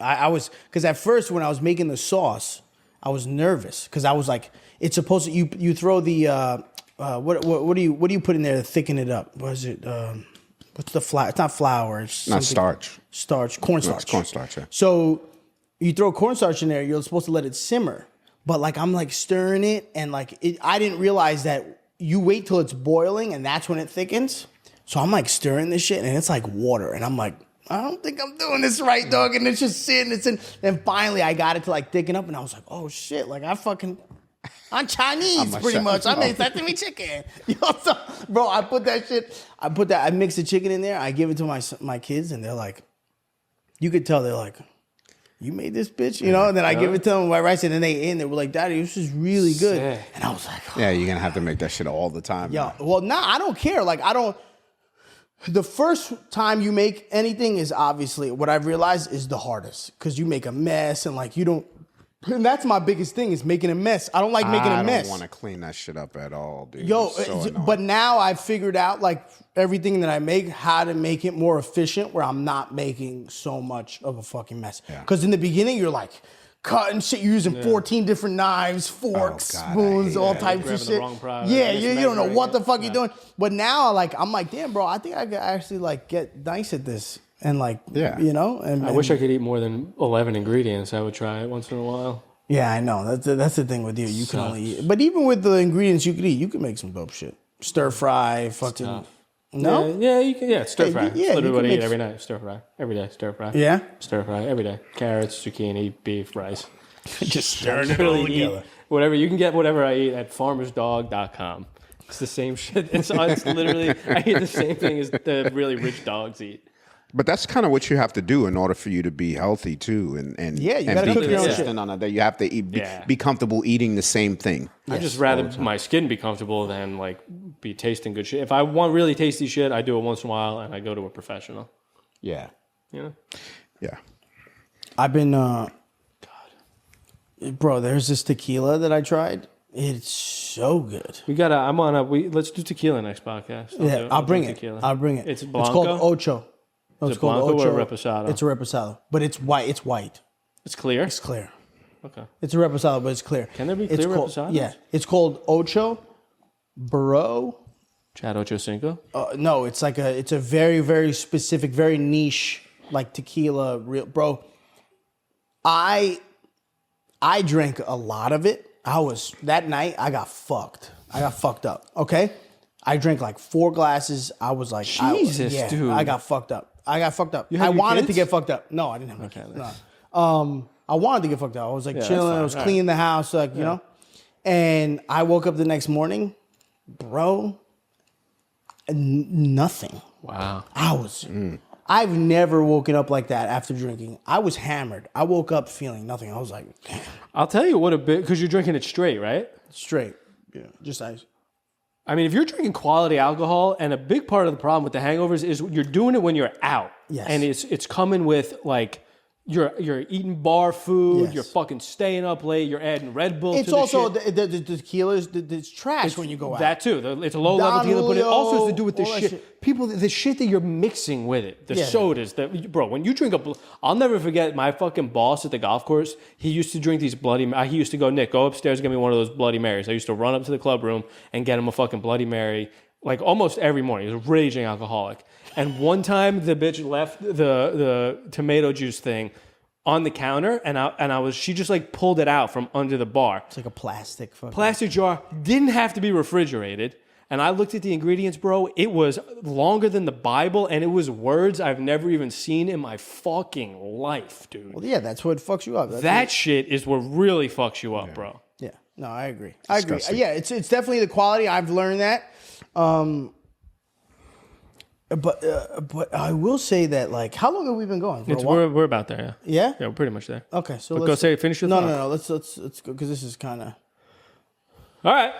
I was, because at first when I was making the sauce, I was nervous because I was like, it's supposed to you throw the what do you put in there to thicken it up? What is it? What's the flour? It's not flour. It's Not something- starch. cornstarch. It's cornstarch, yeah. So you throw cornstarch in there, you're supposed to let it simmer. But like I'm like stirring it, and like I didn't realize that you wait till it's boiling, and that's when it thickens. So I'm like stirring this shit, and it's like water, and I'm like, I don't think I'm doing this right, dog. And it's just sitting, Then finally I got it to like thicken up, and I was like, oh shit, like I'm Chinese I'm a pretty chef. much. I made sesame chicken. Bro, I mix the chicken in there, I give it to my kids, and they're like, you could tell they're like, you made this bitch, you know? And then I give it to them white rice, and then they ate, and they were like, Daddy, this is really good. Sick. And I was like, oh, Yeah, you're gonna have to make that shit all the time. yeah. Well, nah, I don't care. Like, the first time you make anything is obviously, what I've realized is the hardest. Because you make a mess, and like, you don't, and that's my biggest thing is making a mess. I don't like making a mess. I don't want to clean that shit up at all, dude. Yo, It's so annoying. but now I've figured out like everything that I make, how to make it more efficient where I'm not making so much of a fucking mess. Yeah. Because in the beginning, you're like cutting shit, you're using 14 different knives, forks, God, I spoons, hate all that. types Grabbing of the shit. wrong product, Yeah, you don't know mismeasuring what the it. fuck you're doing. But now I'm like, damn, bro, I think I could actually like get nice at this. And like, Yeah. you know? And I wish I could eat more than 11 ingredients. I would try it once in a while. Yeah, I know. That's the thing with you. You can Sucks. only eat. But even with the ingredients you could eat, you can make some dope shit. Stir fry, fucking. tough. No? Yeah, you can. Yeah, stir fry. yeah, It's you literally what I can eat mix- every night. Stir fry. Every day, stir fry. Yeah? Stir fry every day. Carrots, zucchini, beef, rice. Just stirring it all Literally eat together. whatever. You can get whatever I eat at farmersdog.com. It's the same shit. It's literally, I eat the same thing as the really rich dogs eat. But that's kind of what you have to do in order for you to be healthy too, and Yeah, you and gotta be cook your own consistent shit. on that. You have to eat, Yeah. be comfortable eating the same thing. I'd just rather my skin be comfortable than like be tasting good shit. If I want really tasty shit, I do it once in a while and I go to a professional. Yeah, You know? yeah. I've been Bro, there's this tequila that I tried. It's so good. Let's do tequila next podcast. I'll bring it. Tequila. I'll bring it. It's It's Blanco? called Ocho. No, Is it Blanco or a Reposado? It's a Reposado, but it's white. It's white. It's clear? It's clear. Okay. It's a Reposado, but it's clear. Can there be It's clear called- Reposados? Yeah. It's called Ocho Bro. Chad Ochocinco? No, it's a very, very specific, very niche, like tequila, real bro. I drank a lot of it. That night I got fucked. I got fucked up. Okay? I drank like 4 glasses. I was like, Jesus, dude. I got fucked up. I had I your wanted to kids? get fucked up. No, I didn't have my kids. No. I wanted to get fucked up. I was like that's chilling. I fine. was All cleaning the house, like, you know. And I woke up the next morning, bro, nothing. Wow. I've never woken up like that after drinking. I was hammered. I woke up feeling nothing. I was like, damn, I'll tell you what because you're drinking it straight, right? straight. Yeah, just ice. I mean, if you're drinking quality alcohol, and a big part of the problem with the hangovers is you're doing it when you're out. Yes. And it's coming with like you're eating bar food, Yes. you're fucking staying up late, you're adding Red Bull It's to the also shit. the tequila's. It's trash when you go out. That too. It's a low level Don tequila, but it also has to do with the Julio, all shit. that shit. People, the shit that you're mixing with it, the Yeah. sodas. Bro, when you drink I'll never forget my fucking boss at the golf course. He used to drink these he used to go, Nick, go upstairs and get me one of those Bloody Marys. I used to run up to the club room and get him a fucking Bloody Mary, like almost every morning. He was a raging alcoholic. And one time the bitch left the tomato juice thing on the counter, and she just like pulled it out from under the bar. It's like a plastic fucking. Plastic jar, didn't have to be refrigerated. And I looked at the ingredients, bro. It was longer than the Bible, and it was words I've never even seen in my fucking life, dude. Well, yeah, that's what fucks you up. That shit is what really fucks you up, bro. Yeah. No, I agree. I agree. Disgusting. Yeah, it's definitely the quality. I've learned that. But I will say that, like, how long have we been going? For a while? We're about there, yeah. Yeah? Yeah, we're pretty much there. Okay, so But let's go finish your No, thought. no. Let's go because this is kind of All right.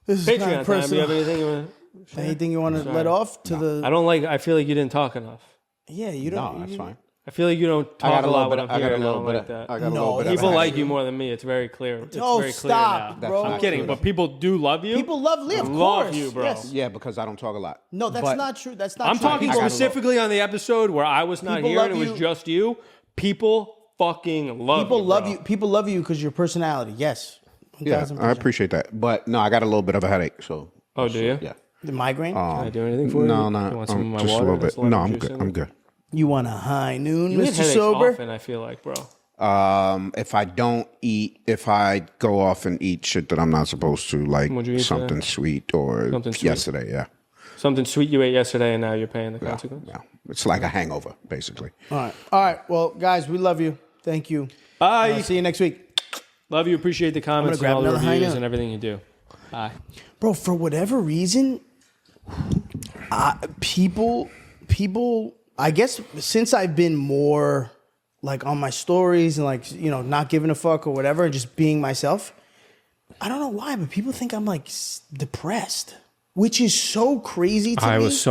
kinda Patreon time. Do you personal. have anything you want to share? Anything you want to let off to the? I feel like you didn't talk enough. Yeah, you don't. No, that's fine. I feel like you don't I talk got a a lot little when bit. I'm I here. got a and I little don't bit. like that. I got a No, little bit. of People passion. like you more than me. It's very clear. It's Oh, very clear stop, now. bro. I'm kidding, but people do love you. People love Lee, of love course. you, bro. Yes. Yeah, because I don't talk a lot. No, that's But- not true. That's not I'm true. talking I got a specifically on the episode where I was not People here and it love was you. just you. People fucking love you. People love bro. you. People love you because your personality. Yes. Yeah, 1000%. I appreciate that. But no, I got a little bit of a headache. So. Oh, do you? Yeah. The migraine. Can I do anything for you? No, You no. want some of my Just water? a little That's bit. No, lemon I'm juice good. in I'm it? good. You want a high noon, You get Mr. headaches Sober? often, I feel like, bro. If I don't eat, if I go off and eat shit that I'm not supposed to, like What'd you eat something today? sweet or Something sweet. yesterday, yeah. Something sweet you ate yesterday and now you're paying the consequence? Yeah. It's like a hangover, basically. All right. Well, guys, we love you. Thank you. Bye. See you next week, Love you. Appreciate the comments and grab all the another high reviews note. and everything you do. Bye. bro. For whatever reason, people. I guess since I've been more like on my stories and like not giving a fuck or whatever, and just being myself. I don't know why, but people think I'm like depressed, which is so crazy to me. I was so